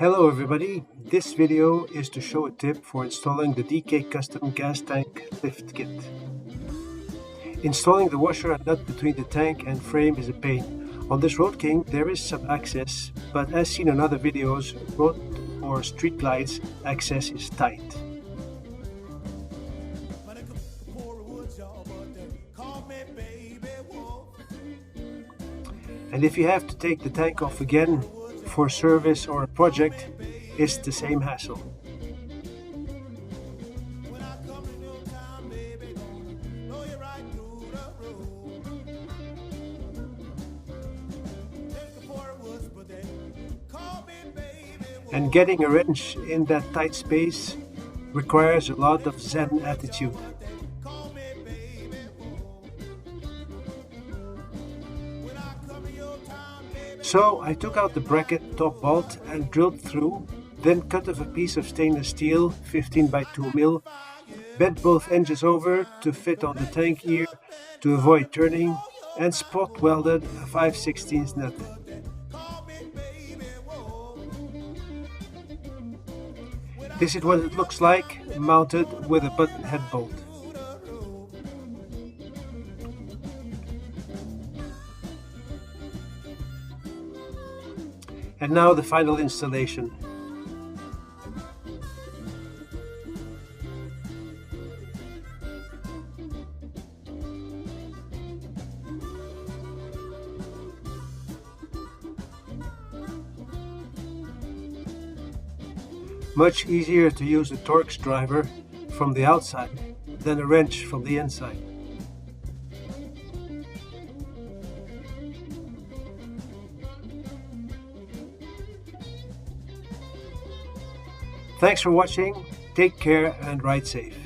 Hello everybody, this video is to show a tip for installing the DK Custom Gas Tank Lift Kit. Installing the washer and nut between the tank and frame is a pain. On this Road King there is some access, but as seen in other videos, road or street lights access is tight. And if you have to take the tank off again for service or a project, it's the same hassle. And getting a wrench in that tight space requires a lot of Zen attitude. So I took out the bracket top bolt and drilled through, then cut off a piece of stainless steel 15 by 2 mil, bent both edges over to fit on the tank ear to avoid turning, and spot welded a 5/16 nut. This is what it looks like mounted with a button head bolt. And now the final installation. Much easier to use a Torx driver from the outside than a wrench from the inside. Thanks for watching, take care and ride safe.